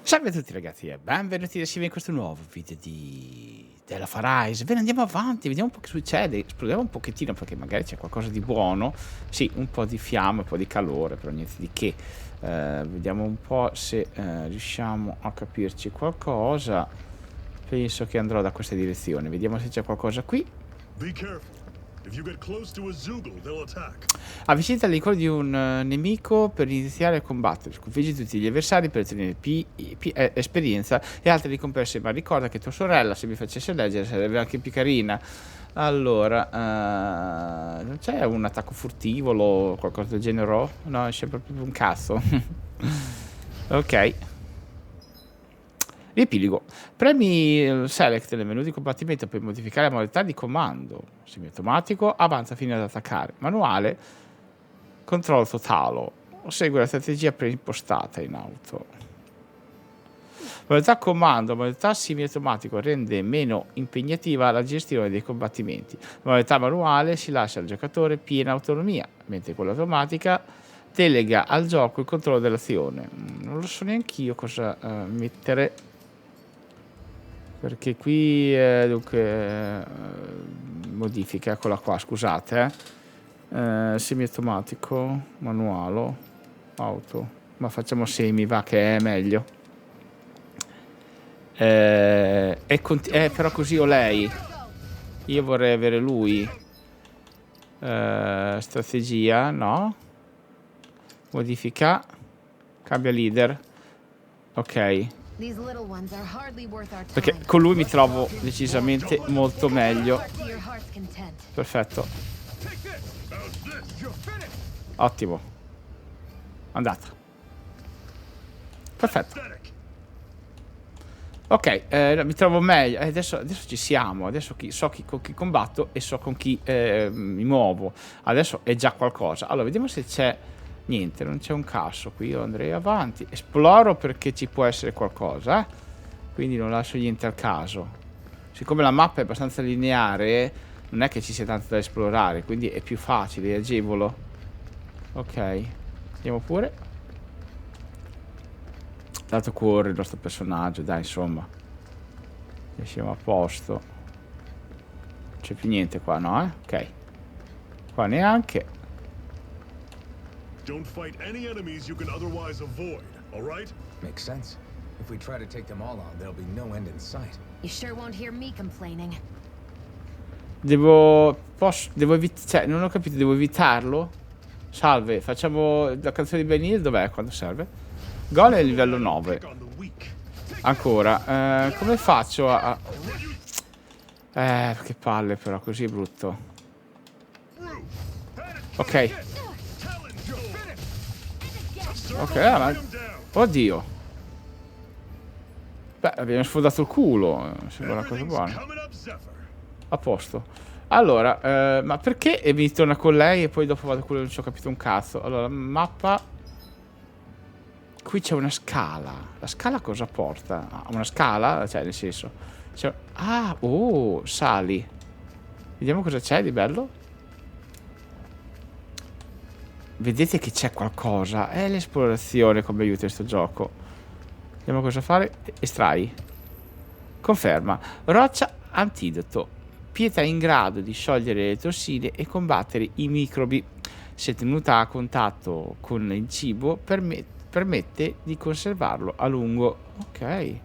Salve a tutti ragazzi e benvenuti da SHIVA in questo nuovo video della Farais. Bene, andiamo avanti, vediamo un po' che succede, esploriamo un pochettino perché magari c'è qualcosa di buono. Sì, un po' di fiamme, un po' di calore, però niente di che. Vediamo un po' se riusciamo a capirci qualcosa. Penso che andrò da questa direzione, vediamo se c'è qualcosa qui. Avvicinati all'incontro di un nemico per iniziare a combattere. Sconfiggi tutti gli avversari per ottenere esperienza e altre ricompense. Ma ricorda che tua sorella, se mi facesse leggere, sarebbe anche più carina. Allora, non c'è un attacco furtivo o qualcosa del genere? No, è sempre proprio un cazzo. Ok. Riepilogo. Premi select nel menu di combattimento per modificare la modalità di comando. Semiautomatico, avanza fino ad attaccare. Manuale, controllo totale. Segue la strategia preimpostata in auto. Modalità comando, modalità semiautomatico rende meno impegnativa la gestione dei combattimenti. Modalità manuale si lascia al giocatore piena autonomia, mentre quella automatica delega al gioco il controllo dell'azione. Non lo so neanche io cosa mettere. Perché qui dunque modifica, eccola qua, scusate, semiautomatico, manuale, auto, ma facciamo semi, va che è meglio. Però così ho lei, io vorrei avere lui. Strategia, no, modifica, cambia leader, ok. Perché con lui mi trovo decisamente molto meglio. Perfetto. Ottimo. Andata. Perfetto. Ok, mi trovo meglio. Adesso ci siamo. Adesso con chi combatto e so con chi mi muovo. Adesso è già qualcosa. Allora, vediamo se c'è. Niente, non c'è un cazzo qui. Io andrei avanti. Esploro perché ci può essere qualcosa, quindi non lascio niente al caso. Siccome la mappa è abbastanza lineare, non è che ci sia tanto da esplorare, quindi è più facile, è agevolo. Ok, andiamo pure. Tanto corre il nostro personaggio, dai, insomma. E siamo a posto. Non c'è più niente qua, no? Ok. Qua neanche. Don't fight any enemies you can otherwise avoid, all right? Makes sense. If we try to take them all on, there'll be no end in sight. You sure won't hear me complaining. Cioè, non ho capito, devo evitarlo? Salve, facciamo la canzone di Ben Hill, dov'è quando serve? Golem è livello 9. Ancora, come faccio a... che palle però, così è brutto. Ok. Ok, ma... Oddio. Beh, abbiamo sfondato il culo. Sembra una cosa buona. A posto. Allora, ma perché mi torna con lei e poi dopo vado con lui? Non ci ho capito un cazzo. Allora, mappa. Qui c'è una scala. La scala cosa porta? Ah, una scala? Cioè, nel senso... oh, sali. Vediamo cosa c'è di bello. Vedete che c'è qualcosa. È l'esplorazione come aiuta questo gioco. Vediamo cosa fare. Estrai. Conferma. Roccia antidoto. Pietra in grado di sciogliere le tossine e combattere i microbi. Se tenuta a contatto con il cibo permette di conservarlo a lungo. Ok.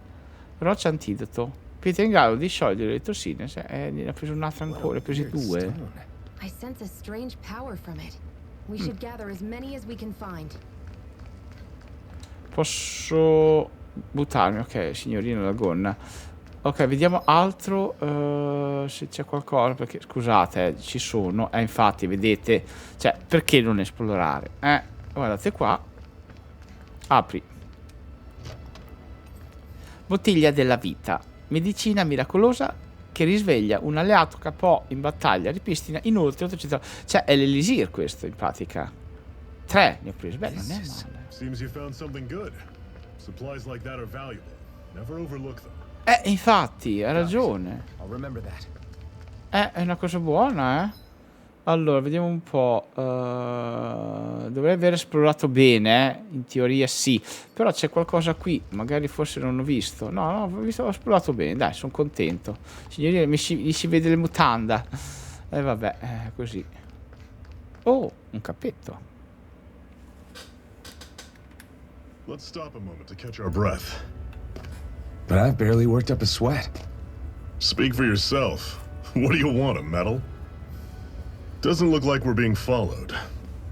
Roccia antidoto. Pietra in grado di sciogliere le tossine. Ne ha preso un'altra ancora. Ne ha presi due. I sense a strange power from it. We should gather as many as we can find. Posso buttarmi, ok, signorina la gonna. Ok, vediamo altro, se c'è qualcosa, perché scusate, ci sono, infatti, vedete, cioè, perché non esplorare? Guardate qua. Apri. Bottiglia della vita. Medicina miracolosa che risveglia un alleato KO in battaglia, ripristina inoltre 800. Cioè è l'elisir questo in pratica. 3 ne ho preso, beh, non è male. Seems you found something good. Supplies like that are valuable. Never overlook them. Infatti, ha ragione. I'll remember that. È una cosa buona, Allora, vediamo un po'. Dovrei aver esplorato bene, in teoria sì. Però c'è qualcosa qui, magari forse non ho visto. No, ho esplorato bene, dai, sono contento. Signorina, gli si vede le mutanda. E vabbè, così. Oh, un cappetto. Let's stop a moment to catch our breath. But I've barely worked up a sweat. Speak for yourself. What do you want, a medal? Doesn't look like we're being followed.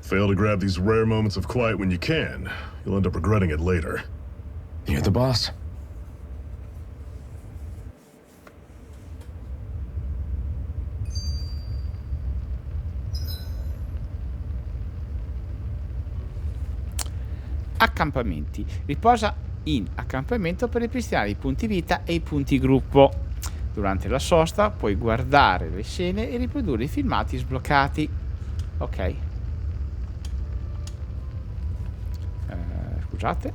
Fail to grab these rare moments of quiet when you can. You'll end up regretting it later. You're the boss. Accampamenti. Riposa in accampamento per ripristinare i punti vita e i punti gruppo. Durante la sosta puoi guardare le scene e riprodurre i filmati sbloccati. Ok. Scusate.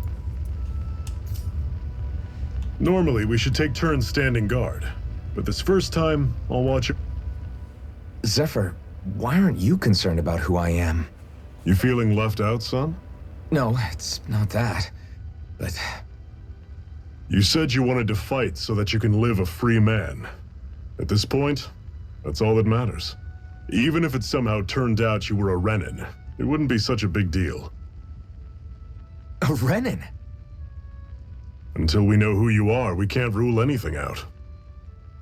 Normally, we should take turns standing guard. But this first time, I'll watch it. Zephyr, why aren't you concerned about who I am? You feeling left out, son? No, it's not that. But You said you wanted to fight so that you can live a free man. At this point, that's all that matters. Even if it somehow turned out you were a Renin, it wouldn't be such a big deal. a Renin? Until we know who you are, we can't rule anything out.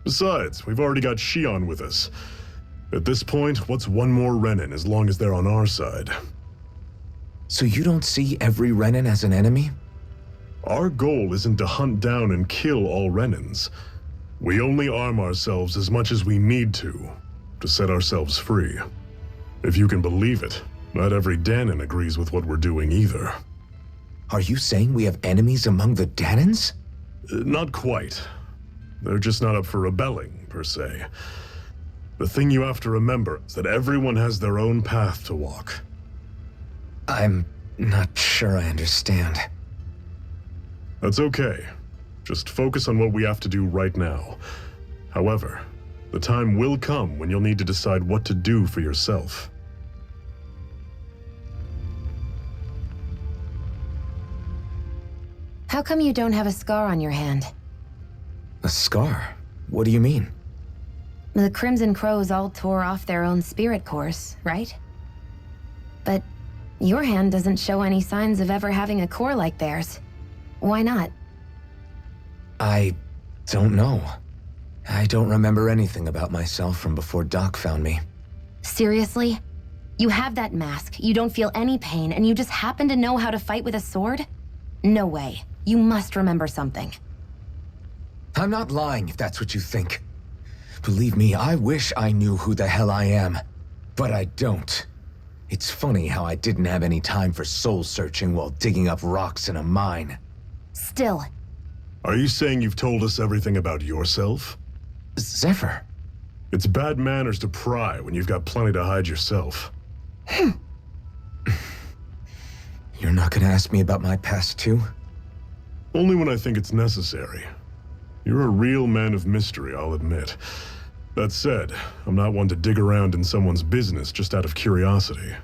Besides, we've already got Shion with us. At this point, what's one more Renin as long as they're on our side? So you don't see every Renin as an enemy? Our goal isn't to hunt down and kill all Renins. We only arm ourselves as much as we need to set ourselves free. If you can believe it, not every Danin agrees with what we're doing either. Are you saying we have enemies among the Danins? Not quite. They're just not up for rebelling, per se. The thing you have to remember is that everyone has their own path to walk. I'm not sure I understand. That's okay. Just focus on what we have to do right now. However, the time will come when you'll need to decide what to do for yourself. How come you don't have a scar on your hand? A scar? What do you mean? The Crimson Crows all tore off their own spirit course, right? But your hand doesn't show any signs of ever having a core like theirs. Why not? I don't know. I don't remember anything about myself from before Doc found me. Seriously? You have that mask, you don't feel any pain, and you just happen to know how to fight with a sword? No way. You must remember something. I'm not lying if that's what you think. Believe me, I wish I knew who the hell I am. But I don't. It's funny how I didn't have any time for soul searching while digging up rocks in a mine. Still. Are you saying you've told us everything about yourself? Zephyr. It's bad manners to pry when you've got plenty to hide yourself. You're not gonna ask me about my past too? Only when I think it's necessary. You're a real man of mystery, I'll admit. That said, I'm not one to dig around in someone's business just out of curiosity.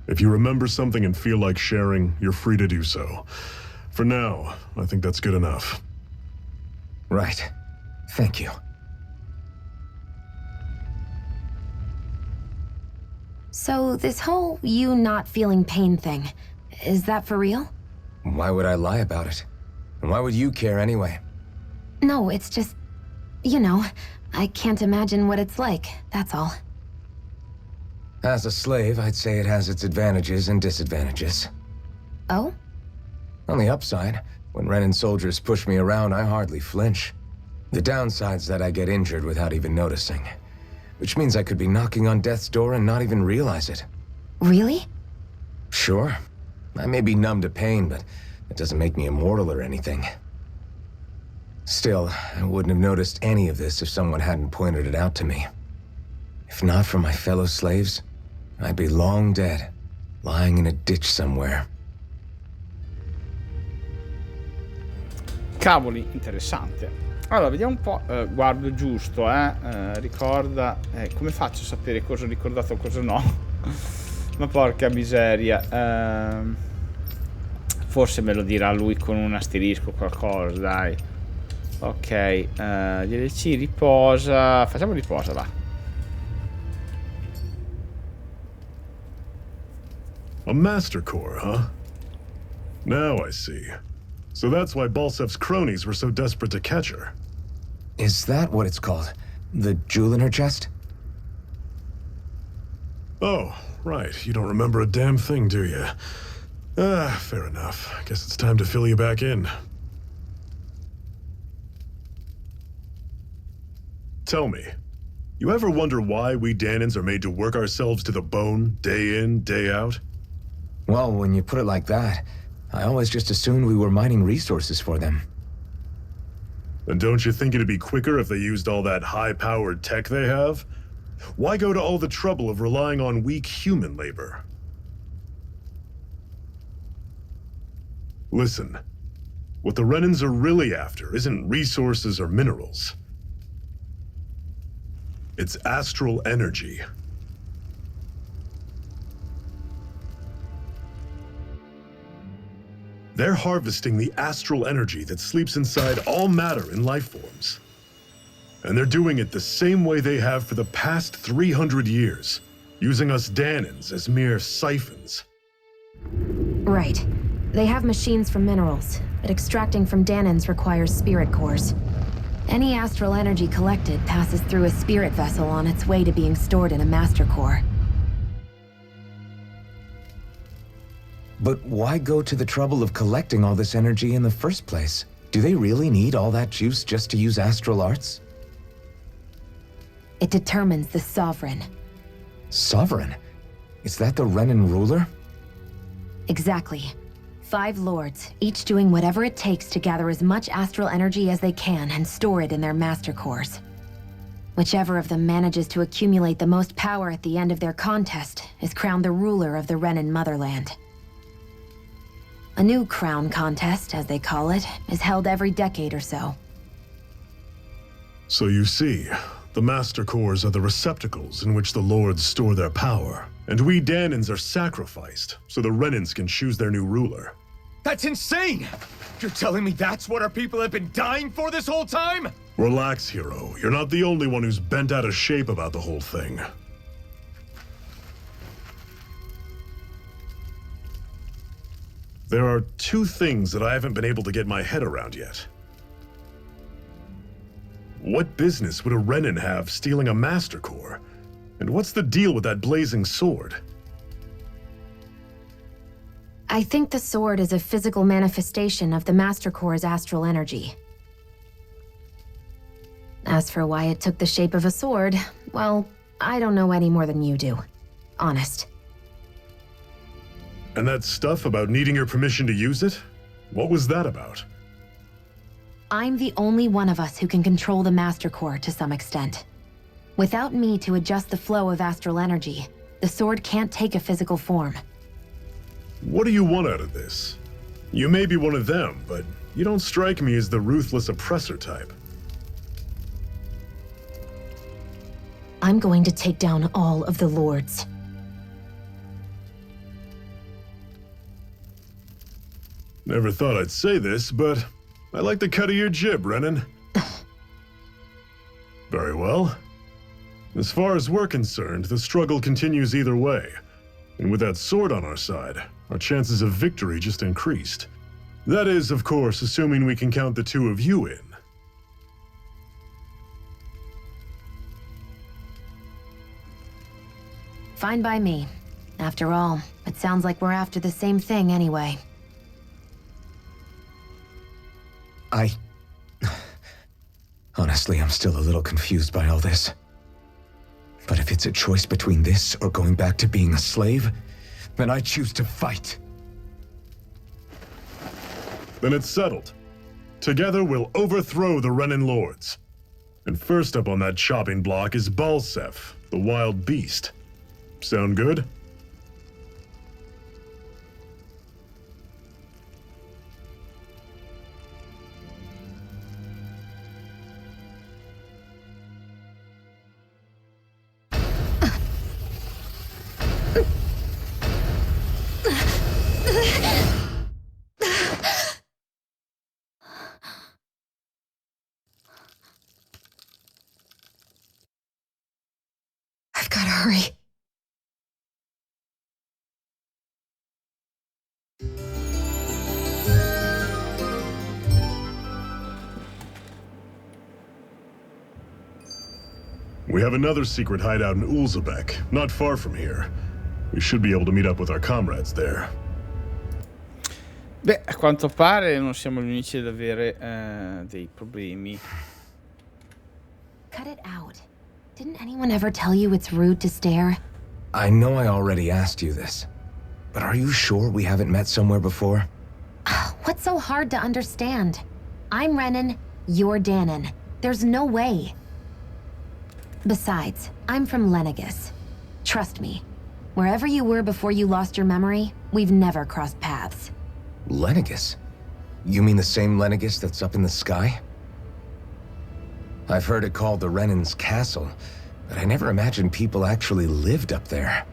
If you remember something and feel like sharing, you're free to do so. For now, I think that's good enough. Right. Thank you. So this whole you not feeling pain thing, is that for real? Why would I lie about it? And why would you care anyway? No, it's just, you know, I can't imagine what it's like, that's all. As a slave, I'd say it has its advantages and disadvantages. Oh? On the upside, when Renin soldiers push me around, I hardly flinch. The downside's that I get injured without even noticing. Which means I could be knocking on death's door and not even realize it. Really? Sure. I may be numb to pain, but it doesn't make me immortal or anything. Still, I wouldn't have noticed any of this if someone hadn't pointed it out to me. If not for my fellow slaves, I'd be long dead, lying in a ditch somewhere. Cavoli, interessante. Allora, vediamo un po'. Guardo giusto, ricorda. Come faccio a sapere cosa ho ricordato e cosa no? Ma porca miseria. Forse me lo dirà lui con un asterisco o qualcosa, dai. Ok, DLC riposa. Facciamo riposa, va. A master core, huh? Now I see. So that's why Balsef's cronies were so desperate to catch her. Is that what it's called? The jewel in her chest? Oh, right. You don't remember a damn thing, do you? Fair enough. Guess it's time to fill you back in. Tell me, you ever wonder why we Danans are made to work ourselves to the bone, day in, day out? Well, when you put it like that, I always just assumed we were mining resources for them. And don't you think it'd be quicker if they used all that high-powered tech they have? Why go to all the trouble of relying on weak human labor? Listen, what the Renans are really after isn't resources or minerals. It's astral energy. They're harvesting the astral energy that sleeps inside all matter in life forms. And they're doing it the same way they have for the past 300 years, using us Danans as mere siphons. Right. They have machines for minerals, but extracting from Danans requires spirit cores. Any astral energy collected passes through a spirit vessel on its way to being stored in a master core. But why go to the trouble of collecting all this energy in the first place? Do they really need all that juice just to use astral arts? It determines the Sovereign. Sovereign? Is that the Renan ruler? Exactly. 5 lords, each doing whatever it takes to gather as much astral energy as they can and store it in their master cores. Whichever of them manages to accumulate the most power at the end of their contest is crowned the ruler of the Renan motherland. A new crown contest, as they call it, is held every decade or so. So you see, the Master Cores are the receptacles in which the Lords store their power. And we Danans are sacrificed, so the Renans can choose their new ruler. That's insane! You're telling me that's what our people have been dying for this whole time? Relax, hero. You're not the only one who's bent out of shape about the whole thing. There are 2 things that I haven't been able to get my head around yet. What business would a Renan have stealing a Master Core? And what's the deal with that blazing sword? I think the sword is a physical manifestation of the Master Core's astral energy. As for why it took the shape of a sword, well, I don't know any more than you do. Honest. And that stuff about needing your permission to use it? What was that about? I'm the only one of us who can control the Master Core to some extent. Without me to adjust the flow of astral energy, the sword can't take a physical form. What do you want out of this? You may be one of them, but you don't strike me as the ruthless oppressor type. I'm going to take down all of the lords. Never thought I'd say this, but I like the cut of your jib, Renan. Very well. As far as we're concerned, the struggle continues either way. And with that sword on our side, our chances of victory just increased. That is, of course, assuming we can count the 2 of you in. Fine by me. After all, it sounds like we're after the same thing anyway. Honestly, I'm still a little confused by all this. But if it's a choice between this or going back to being a slave, then I choose to fight. Then it's settled. Together we'll overthrow the Renan Lords. And first up on that chopping block is Balsef, the wild beast. Sound good? sorry. We have another secret hideout in Ulzebek, not far from here. We should be able to meet up with our comrades there. Beh, a quanto pare non siamo gli unici ad avere dei problemi. Cut it out. Didn't anyone ever tell you it's rude to stare? I know I already asked you this, but are you sure we haven't met somewhere before? What's so hard to understand? I'm Renan, you're Danon. There's no way. Besides, I'm from Lenegus. Trust me, wherever you were before you lost your memory, we've never crossed paths. Lenegus? You mean the same Lenegus that's up in the sky? I've heard it called the Renan's Castle, but I never imagined people actually lived up there.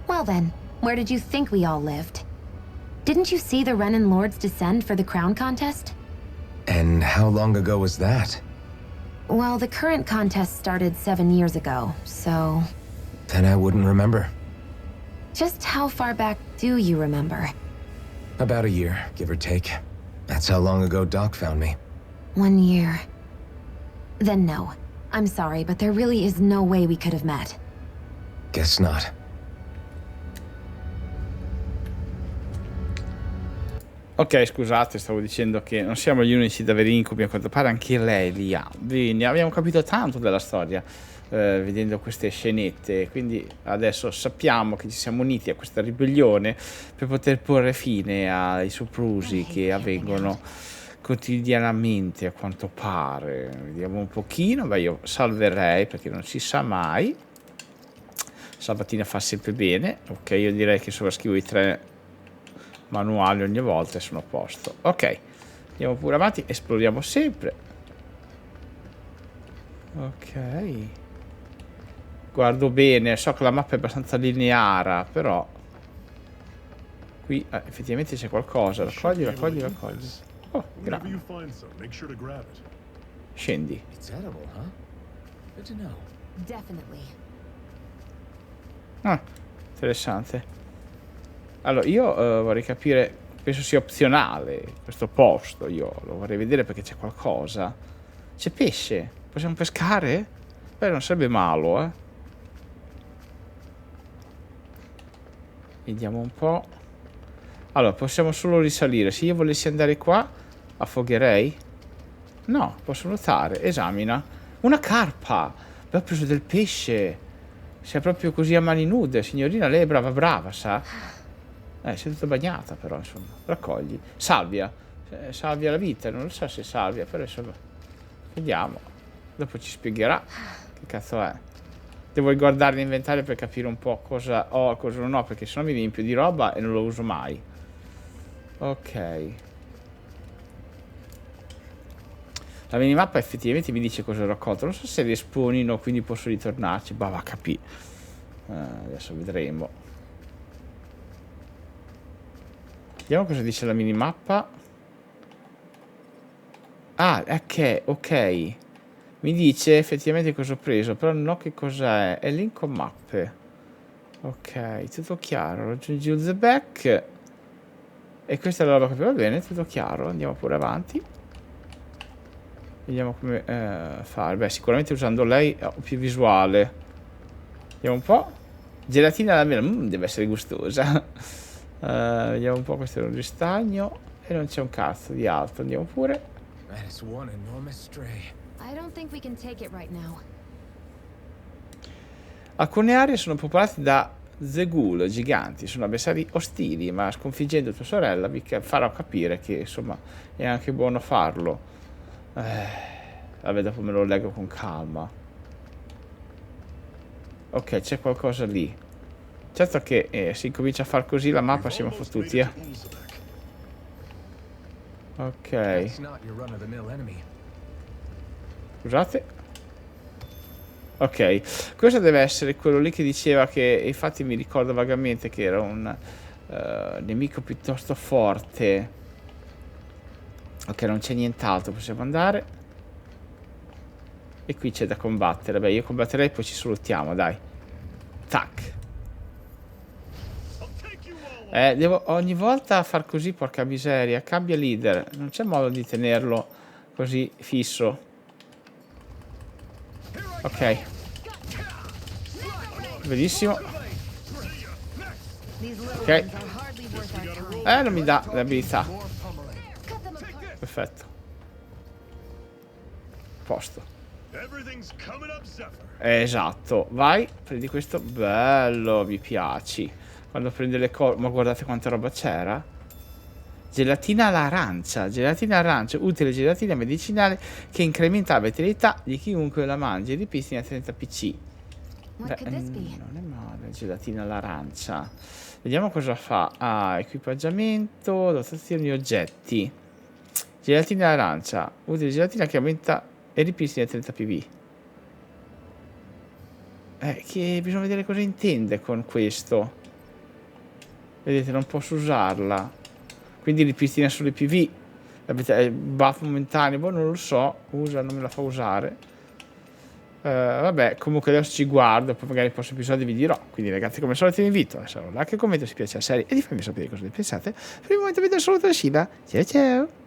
Well then, where did you think we all lived? Didn't you see the Renan lords descend for the crown contest? And how long ago was that? Well, the current contest started 7 years ago, so... Then I wouldn't remember. Just how far back do you remember? About a year, give or take. That's how long ago Doc found me. 1 year. Then no. I'm sorry, but there really is no way we could have met. Guess not. Ok, scusate, stavo dicendo che non siamo gli unici ad avere incubi, a quanto pare anche lei li ha. Ne abbiamo capito tanto della storia vedendo queste scenette, quindi adesso sappiamo che ci siamo uniti a questa ribellione per poter porre fine ai soprusi che avvengono quotidianamente, a quanto pare. Vediamo un pochino. Beh, io salverei perché non si sa mai. Salvatina fa sempre bene. Ok, io direi che sovrascrivo i 3 manuali ogni volta e sono a posto. Ok, andiamo pure avanti, esploriamo sempre. Ok, guardo bene, so che la mappa è abbastanza lineare, però qui effettivamente c'è qualcosa. Raccogli, raccogli, raccogli. Oh, grano. Scendi. Ah, interessante. Allora, io vorrei capire, penso sia opzionale questo posto, io lo vorrei vedere perché c'è qualcosa. C'è pesce, possiamo pescare? Beh, non sarebbe malo, Vediamo un po'. Allora, possiamo solo risalire. Se io volessi andare qua, affogherei? No, posso nuotare. Esamina. Una carpa! Beh, ho preso del pesce. Sei proprio così a mani nude, signorina. Lei è brava, brava, sa? Sei tutta bagnata, però, insomma. Raccogli. Salvia. Salvia la vita. Non lo so se salvia, però, insomma. Vediamo. Dopo ci spiegherà che cazzo è. Devo guardare l'inventario per capire un po' cosa ho e cosa non ho, perché sennò mi riempio di roba e non lo uso mai. Ok. La minimappa effettivamente mi dice cosa ho raccolto. Non so se respawnino, quindi posso ritornarci. Bah, va a capire. Adesso vedremo. Vediamo cosa dice la minimappa. Ah, ok. Mi dice effettivamente cosa ho preso, però non ho che cosa è. Elenco mappe. Ok, tutto chiaro. Raggiungi Ulzebek. E questa è la roba che va bene, tutto chiaro. Andiamo pure avanti. Vediamo come fare. Beh, sicuramente usando lei ho più visuale. Vediamo un po'. Gelatina alla mela. Deve essere gustosa. Vediamo un po', questo è un ristagno e non c'è un cazzo di altro. Andiamo pure. Alcune aree sono popolate da zegul giganti, sono avversari ostili, ma sconfiggendo tua sorella vi farò capire che insomma è anche buono farlo. Vabbè, dopo me lo leggo con calma. Ok, c'è qualcosa lì. Certo che se incomincia a far così la mappa siamo fottuti, Ok. Scusate. Ok, questo deve essere quello lì che diceva che, infatti mi ricordo vagamente che era un nemico piuttosto forte. Ok, non c'è nient'altro, possiamo andare. E qui c'è da combattere. Beh, io combatterei e poi ci salutiamo, dai. Tac. Devo ogni volta far così, porca miseria. Cambia leader. Non c'è modo di tenerlo così fisso. Ok. Benissimo. Ok. Non mi dà l'abilità. Perfetto. Posto. Esatto. Vai, prendi questo. Bello, mi piaci. Quando prende le cose... Ma guardate quanta roba c'era. Gelatina all'arancia. Gelatina arancia. Utile gelatina medicinale che incrementa la vitalità di chiunque la mangi. Ripristina 30 PC. Beh, non è male. Gelatina all'arancia. Vediamo cosa fa. Ah, equipaggiamento, dotazioni oggetti. Gelatina all'arancia. Utile gelatina che aumenta e ripristina 30 PV. Che bisogna vedere cosa intende con questo. Vedete, non posso usarla. Quindi ripristina solo i PV. Buff momentaneo, boh, non lo so. Non me la fa usare. Vabbè, comunque adesso ci guardo. Poi magari nei prossimi episodi vi dirò. Quindi ragazzi, come al solito vi invito a lasciare un like e un commento se vi piace la serie. E di farmi sapere cosa ne pensate. Per il momento vi do un saluto da SHIVA. Ciao ciao.